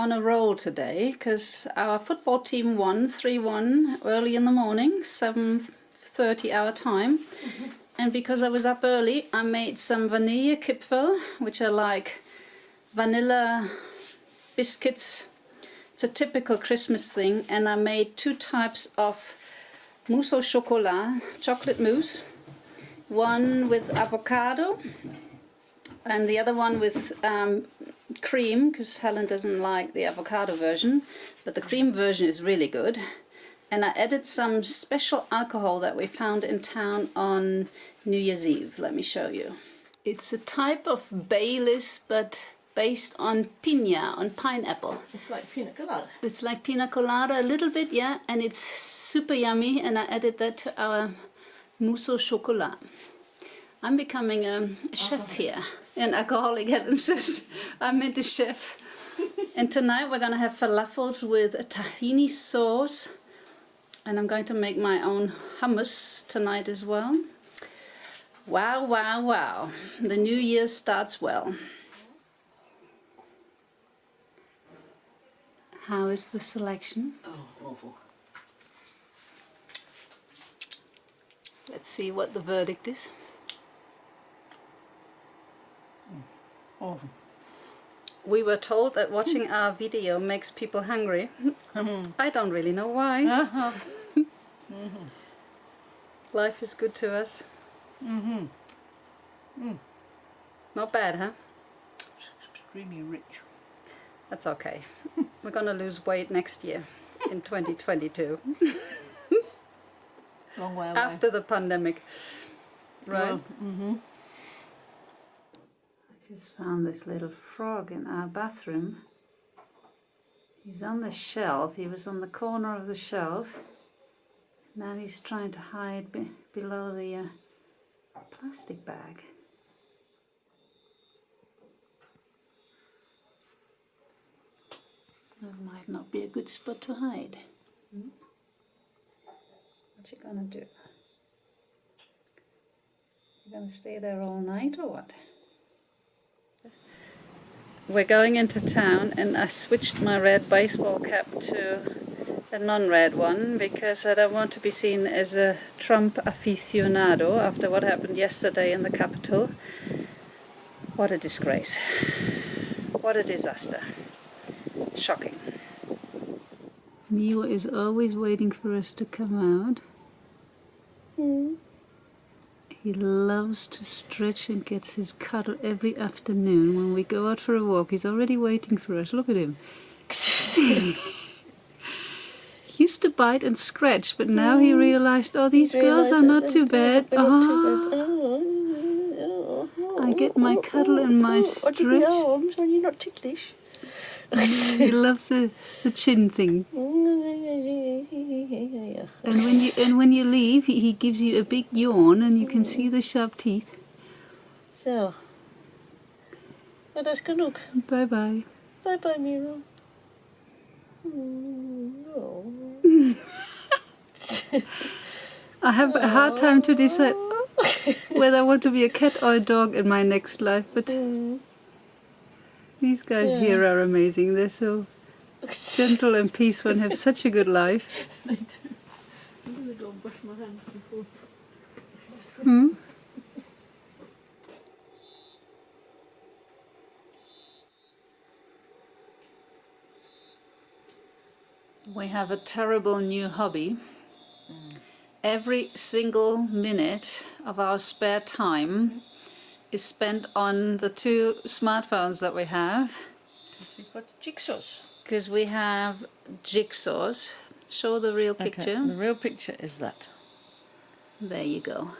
on a roll today because our football team won 3-1 early in the morning, 7:30 our time. And because I was up early, I made some vanilla kipfel, which are like vanilla biscuits. It's a typical Christmas thing. And I made 2 types of mousse au chocolat, chocolate mousse. One with avocado and the other one with cream, because Helen doesn't like the avocado version, but the cream version is really good. And I added some special alcohol that we found in town on New Year's Eve. Let me show you. It's a type of Baileys, but based on piña, on pineapple. It's like pina colada. It's like pina colada a little bit, yeah, and it's super yummy, and I added that to our mousse au chocolat. I'm becoming a chef here. An alcoholic, Helen says. I meant a chef. And tonight we're going to have falafels with a tahini sauce. And I'm going to make my own hummus tonight as well. Wow, wow, wow. The new year starts well. How is the selection? Oh, awful. Let's see what the verdict is. Awful. We were told that watching our video makes people hungry. I don't really know why. Life is good to us. Not bad, huh? It's extremely rich. That's okay. We're going to lose weight next year in 2022. Long way away. After the pandemic. Right? Well, I just found this little frog in our bathroom. He's on the shelf. He was on the corner of the shelf. Now he's trying to hide below the plastic bag. That might not be a good spot to hide. What you gonna do? You gonna stay there all night or what? We're going into town and I switched my red baseball cap to a non-red one because I don't want to be seen as a Trump aficionado after what happened yesterday in the Capitol. What a disgrace. What a disaster. Shocking. Miwa is always waiting for us to come out. He loves to stretch and gets his cuddle every afternoon. When we go out for a walk, he's already waiting for us. Look at him. He used to bite and scratch, but now he realized, oh, these girls are not too bad. I get my cuddle and my stretch. Arms, are you not ticklish? He loves the chin thing. And when you leave, he gives you a big yawn, and you can see the sharp teeth. Zo. Maar dat is genoeg. Bye bye. Bye bye, Miro. I have a hard time to decide whether I want to be a cat or a dog in my next life, but these guys here are amazing. They're so gentle and peaceful and have such a good life. They do. I'm going to go and brush my hands before. We have a terrible new hobby. Every single minute of our spare time is spent on the 2 smartphones that we have. Because we've got jigsaws. Because we have jigsaws. Show the real picture. Okay, the real picture is that. There you go.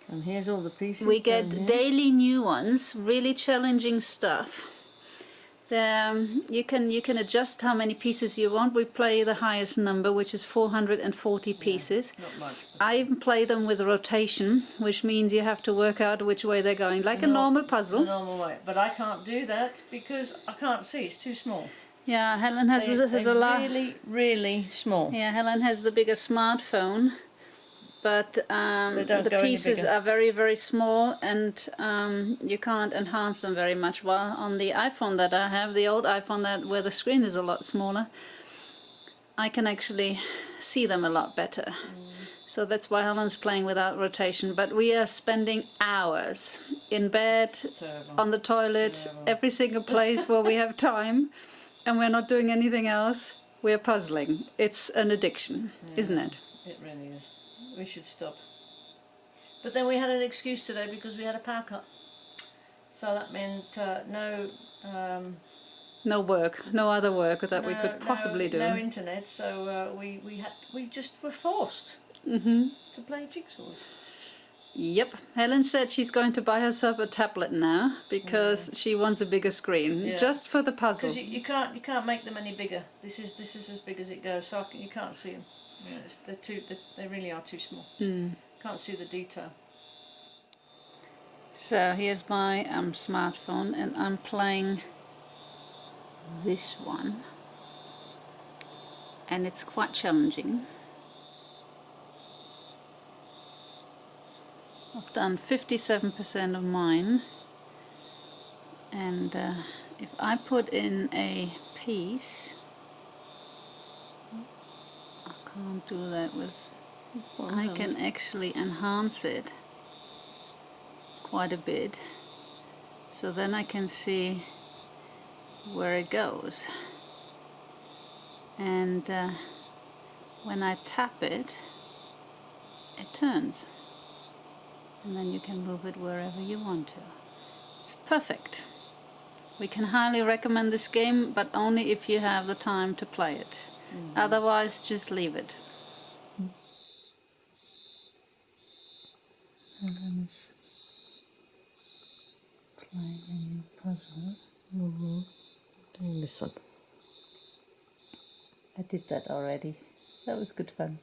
And here's all the pieces. We get daily new ones, really challenging stuff. You can adjust how many pieces you want. We play the highest number, which is 440 pieces. Not much. I even play them with rotation, which means you have to work out which way they're going, like a normal puzzle. A normal way. But I can't do that because I can't see. It's too small. Yeah, Helen has They're really, really small. Yeah, Helen has the bigger smartphone. but don't the go any pieces bigger. are very, very small, and you can't enhance them very much. While on the iPhone that I have, the old iPhone where the screen is a lot smaller, I can actually see them a lot better. So that's why Helen's playing without rotation. But we are spending hours in bed, on the toilet, every single place where we have time, and we're not doing anything else. We're puzzling. It's an addiction, isn't it? It really is. We should stop. But then we had an excuse today because we had a power cut. So that meant no work, no other work that we could possibly do. No internet, so we just were forced to play jigsaws. Yep. Helen said she's going to buy herself a tablet now because she wants a bigger screen, just for the puzzle. Because you can't make them any bigger. This is as big as it goes, so you can't see them. Yeah, they really are too small. Can't see the detail. So here's my smartphone, and I'm playing this one, and it's quite challenging. I've done 57% of mine, and if I put in a piece, I can't do that with, I can actually enhance it quite a bit, so then I can see where it goes, and when I tap it, it turns. And then you can move it wherever you want to. It's perfect. We can highly recommend this game, but only if you have the time to play it. Otherwise, just leave it. Helen's playing a new puzzle. Doing this one. I did that already. That was good fun.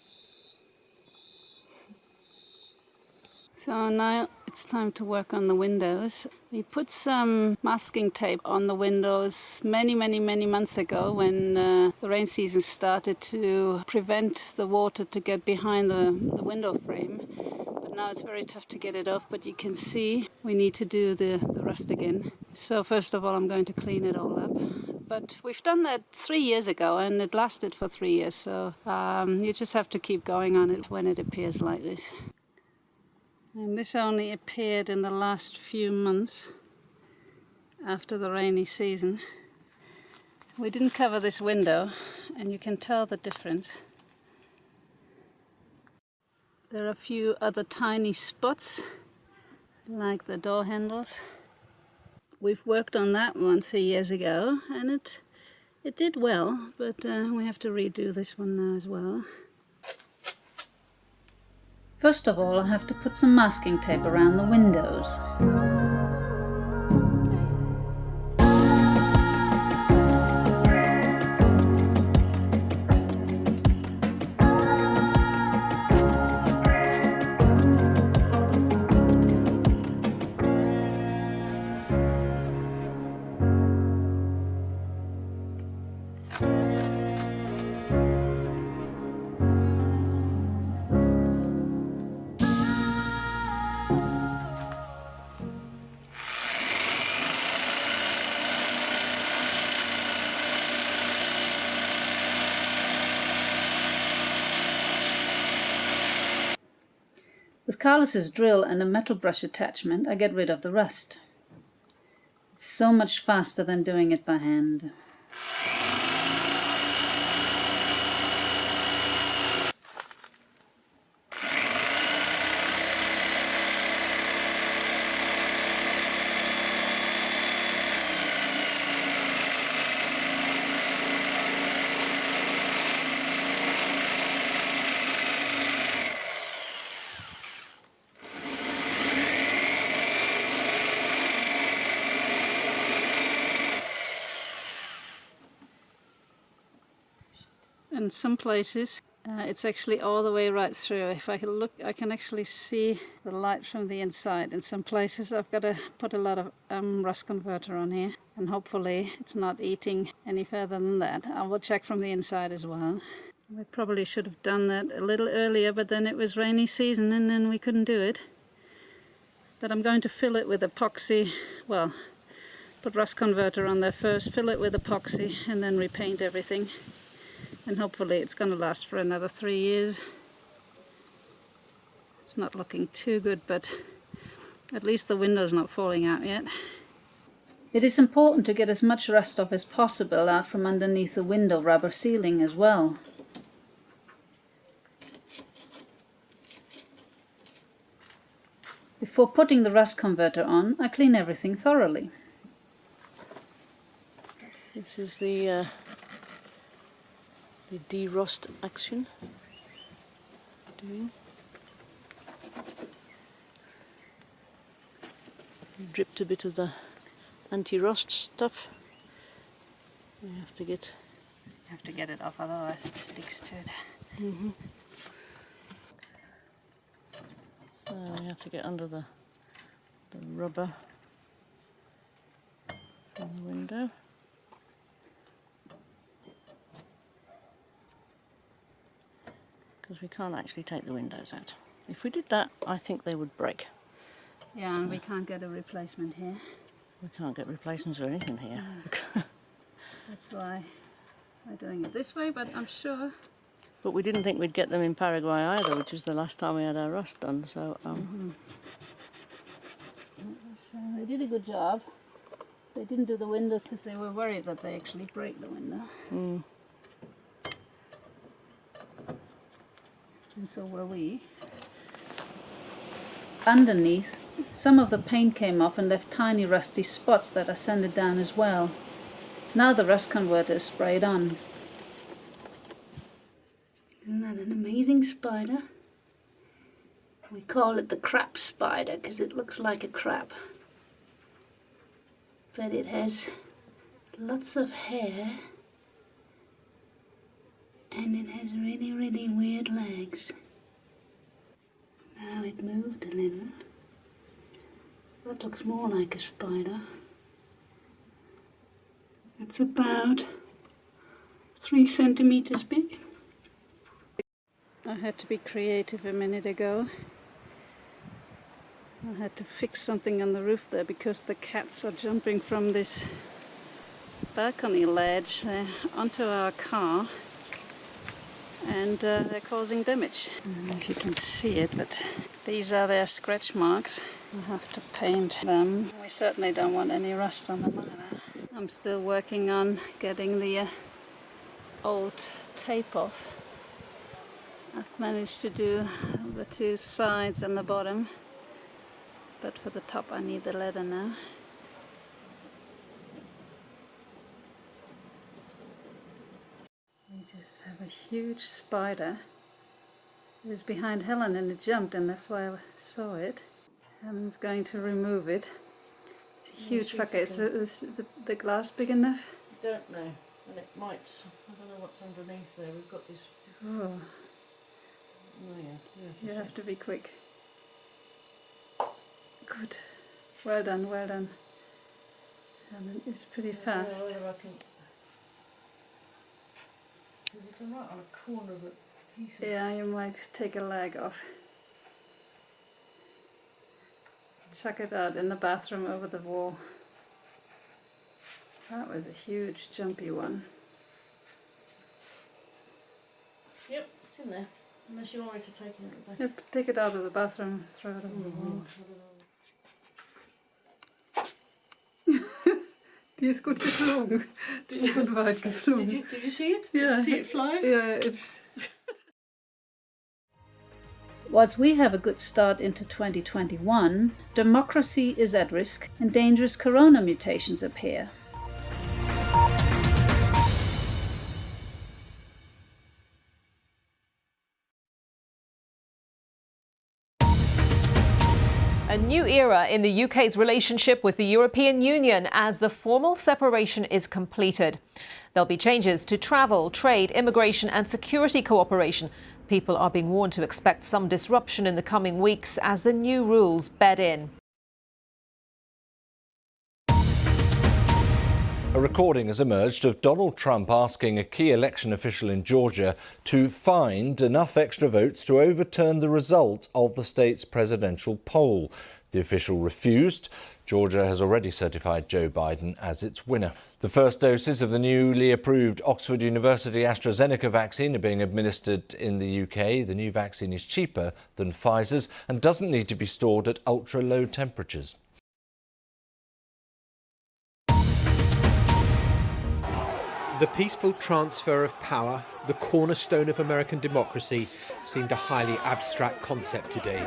So now it's time to work on the windows. We put some masking tape on the windows many months ago when the rain season started to prevent the water to get behind the window frame. But now it's very tough to get it off, but you can see we need to do the rust again. So first of all, I'm going to clean it all up. But we've done that 3 years ago, and it lasted for 3 years. So you just have to keep going on it when it appears like this. And this only appeared in the last few months after the rainy season. We didn't cover this window, and you can tell the difference. There are a few other tiny spots, like the door handles. We've worked on that one 3 years ago, and it did well, but we have to redo this one now as well. First of all, I have to put some masking tape around the windows. With Carlos's drill and a metal brush attachment, I get rid of the rust. It's so much faster than doing it by hand. In some places it's actually all the way right through. If I can look, I can actually see the light from the inside. In some places I've got to put a lot of rust converter on here, and hopefully it's not eating any further than that. I will check from the inside as well. We probably should have done that a little earlier, but then it was rainy season and then we couldn't do it. But I'm going to fill it with epoxy. Well, put rust converter on there first, fill it with epoxy, and then repaint everything. And hopefully it's going to last for another 3 years. It's not looking too good, but at least the window's not falling out yet. It is important to get as much rust off as possible out from underneath the window rubber ceiling as well. Before putting the rust converter on, I clean everything thoroughly. This is the de-rust action. Dripped a bit of the anti-rust stuff. You have to get it off, otherwise it sticks to it. So we have to get under the rubber from the window. Because we can't actually take the windows out. If we did that, I think they would break. Yeah, and we can't get a replacement here. We can't get replacements or anything here. That's why we're doing it this way, but I'm sure. But we didn't think we'd get them in Paraguay either, which was the last time we had our rust done. So, they did a good job. They didn't do the windows because they were worried that they actually break the window. And so were we. Underneath, some of the paint came off and left tiny rusty spots that are sanded down as well. Now the rust converter is sprayed on. Isn't that an amazing spider? We call it the crab spider because it looks like a crab. But it has lots of hair and it has really, really weird legs. Now it moved a little. That looks more like a spider. It's about 3 centimeters big. I had to be creative a minute ago. I had to fix something on the roof there because the cats are jumping from this balcony ledge onto our car, and they're causing damage. I don't know if you can see it, but these are their scratch marks. I have to paint them. We certainly don't want any rust on them either. I'm still working on getting the old tape off. I've managed to do the 2 sides and the bottom, but for the top I need the leather now. We just have a huge spider. It was behind Helen and it jumped, and that's why I saw it. Helen's going to remove it. It's a huge fucker. Is the glass big enough? I don't know, and it might. I don't know what's underneath there. We've got this. Oh. Oh yeah. You have to be quick. Good. Well done, well done. It's pretty fast. Whether I can. Because it's right on a corner of a piece of. Yeah, you might take a leg off. Chuck it out in the bathroom over the wall. That was a huge jumpy one. Yep, it's in there. Unless you want me to take it back. Yep, take it out of the bathroom, throw it over the wall. Die ist gut geflogen. Die ist gut weit geflogen. Did you see it? Yeah. Did you see it fly? Yeah, it's... Whilst we have a good start into 2021, democracy is at risk and dangerous corona mutations appear. A new era in the UK's relationship with the European Union as the formal separation is completed. There'll be changes to travel, trade, immigration and security cooperation. People are being warned to expect some disruption in the coming weeks as the new rules bed in. A recording has emerged of Donald Trump asking a key election official in Georgia to find enough extra votes to overturn the result of the state's presidential poll. The official refused. Georgia has already certified Joe Biden as its winner. The first doses of the newly approved Oxford University AstraZeneca vaccine are being administered in the UK. The new vaccine is cheaper than Pfizer's and doesn't need to be stored at ultra-low temperatures. The peaceful transfer of power, the cornerstone of American democracy, seemed a highly abstract concept today.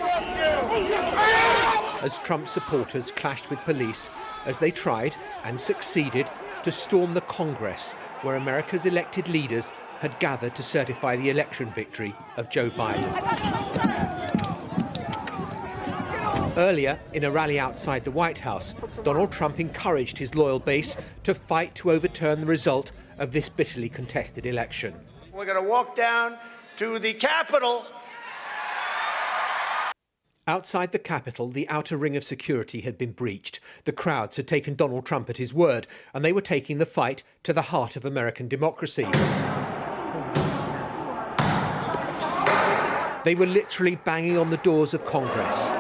As Trump supporters clashed with police as they tried, and succeeded, to storm the Congress, where America's elected leaders had gathered to certify the election victory of Joe Biden. Earlier, in a rally outside the White House, Donald Trump encouraged his loyal base to fight to overturn the result of this bitterly contested election. We're going to walk down to the Capitol. Outside the Capitol, the outer ring of security had been breached. The crowds had taken Donald Trump at his word, and they were taking the fight to the heart of American democracy. They were literally banging on the doors of Congress.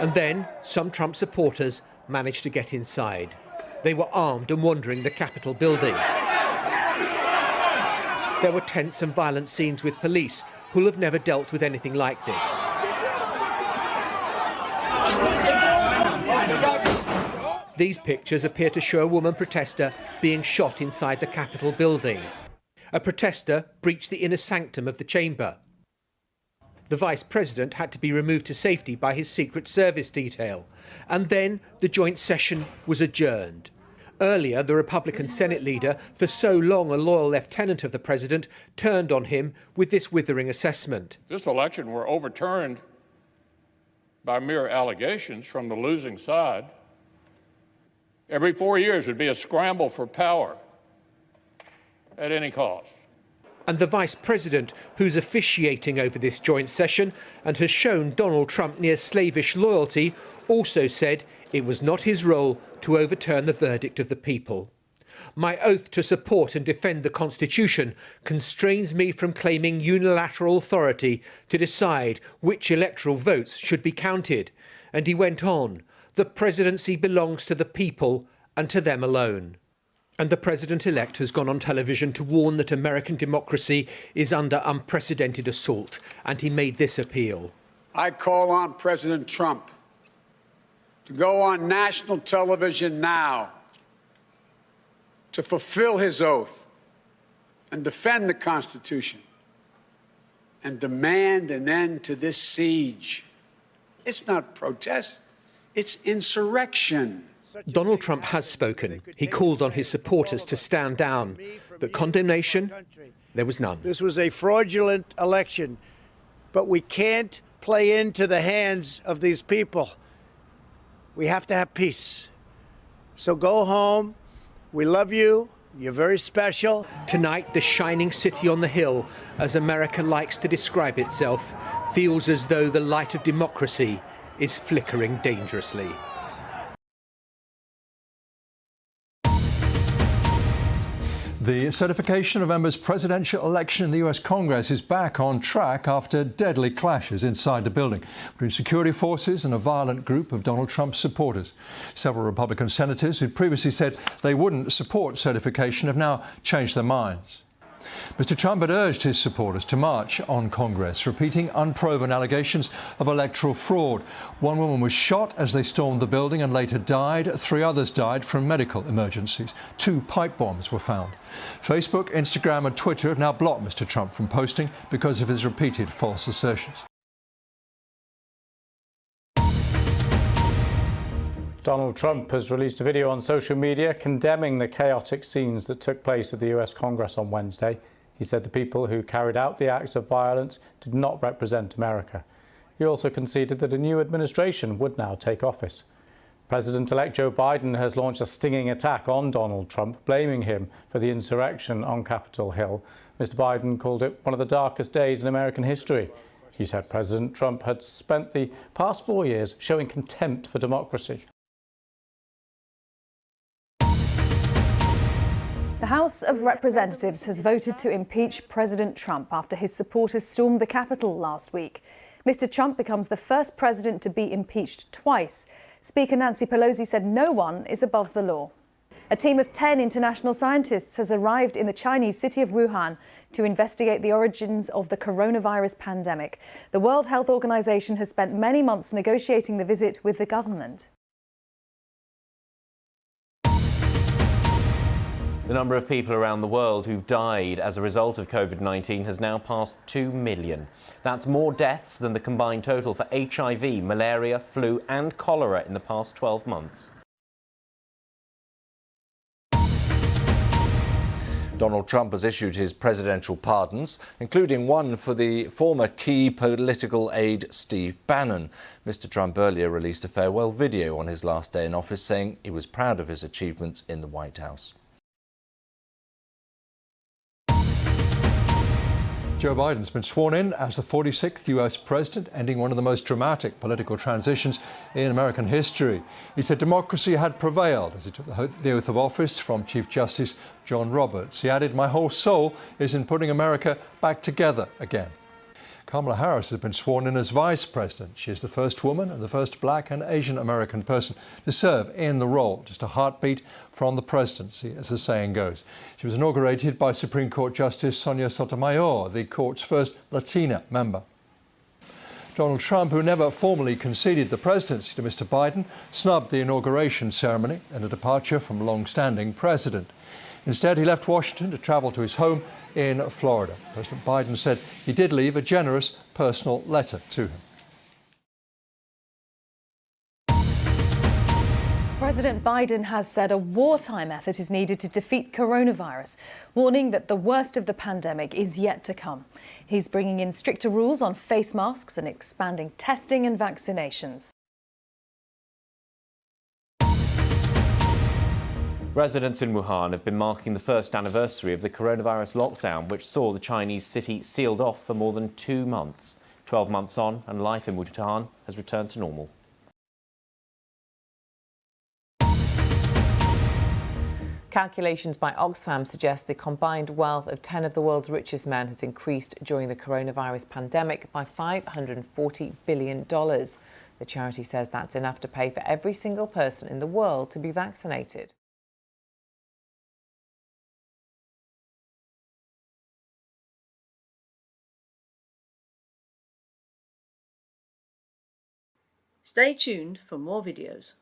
And then some Trump supporters managed to get inside. They were armed and wandering the Capitol building. There were tense and violent scenes with police who'll have never dealt with anything like this. These pictures appear to show a woman protester being shot inside the Capitol building. A protester breached the inner sanctum of the chamber. The Vice President had to be removed to safety by his Secret Service detail. And then the joint session was adjourned. Earlier, the Republican Senate leader, for so long a loyal lieutenant of the president, turned on him with this withering assessment. If this election were overturned by mere allegations from the losing side, every 4 years would be a scramble for power at any cost. And the Vice President, who's officiating over this joint session and has shown Donald Trump near slavish loyalty, also said it was not his role to overturn the verdict of the people. My oath to support and defend the Constitution constrains me from claiming unilateral authority to decide which electoral votes should be counted. And he went on, the presidency belongs to the people and to them alone. And the president-elect has gone on television to warn that American democracy is under unprecedented assault, and he made this appeal. I call on President Trump to go on national television now to fulfill his oath and defend the Constitution and demand an end to this siege. It's not protest, it's insurrection. Donald Trump has spoken. He called on his supporters to stand down, but condemnation, there was none. This was a fraudulent election, but we can't play into the hands of these people. We have to have peace. So go home. We love you. You're very special. Tonight, the shining city on the hill, as America likes to describe itself, feels as though the light of democracy is flickering dangerously. The certification of November's presidential election in the US Congress is back on track after deadly clashes inside the building between security forces and a violent group of Donald Trump's supporters. Several Republican senators who'd previously said they wouldn't support certification have now changed their minds. Mr. Trump had urged his supporters to march on Congress, repeating unproven allegations of electoral fraud. One woman was shot as they stormed the building and later died. 3 others died from medical emergencies. 2 pipe bombs were found. Facebook, Instagram and Twitter have now blocked Mr. Trump from posting because of his repeated false assertions. Donald Trump has released a video on social media condemning the chaotic scenes that took place at the US Congress on Wednesday. He said the people who carried out the acts of violence did not represent America. He also conceded that a new administration would now take office. President-elect Joe Biden has launched a stinging attack on Donald Trump, blaming him for the insurrection on Capitol Hill. Mr. Biden called it one of the darkest days in American history. He said President Trump had spent the past 4 years showing contempt for democracy. The House of Representatives has voted to impeach President Trump after his supporters stormed the Capitol last week. Mr. Trump becomes the first president to be impeached twice. Speaker Nancy Pelosi said no one is above the law. A team of 10 international scientists has arrived in the Chinese city of Wuhan to investigate the origins of the coronavirus pandemic. The World Health Organization has spent many months negotiating the visit with the government. The number of people around the world who've died as a result of COVID-19 has now passed 2 million. That's more deaths than the combined total for HIV, malaria, flu and cholera in the past 12 months. Donald Trump has issued his presidential pardons, including one for the former key political aide Steve Bannon. Mr. Trump earlier released a farewell video on his last day in office, saying he was proud of his achievements in the White House. Joe Biden's been sworn in as the 46th US president, ending one of the most dramatic political transitions in American history. He said democracy had prevailed as he took the oath of office from Chief Justice John Roberts. He added, "My whole soul is in putting America back together again." Kamala Harris has been sworn in as vice president. She is the first woman and the first black and Asian American person to serve in the role. Just a heartbeat from the presidency, as the saying goes. She was inaugurated by Supreme Court Justice Sonia Sotomayor, the court's first Latina member. Donald Trump, who never formally conceded the presidency to Mr. Biden, snubbed the inauguration ceremony and a departure from long-standing precedent. Instead, he left Washington to travel to his home in Florida. President Biden said he did leave a generous personal letter to him. President Biden has said a wartime effort is needed to defeat coronavirus, warning that the worst of the pandemic is yet to come. He's bringing in stricter rules on face masks and expanding testing and vaccinations. Residents in Wuhan have been marking the first anniversary of the coronavirus lockdown, which saw the Chinese city sealed off for more than 2 months. 12 months on, and life in Wuhan has returned to normal. Calculations by Oxfam suggest the combined wealth of 10 of the world's richest men has increased during the coronavirus pandemic by $540 billion. The charity says that's enough to pay for every single person in the world to be vaccinated. Stay tuned for more videos.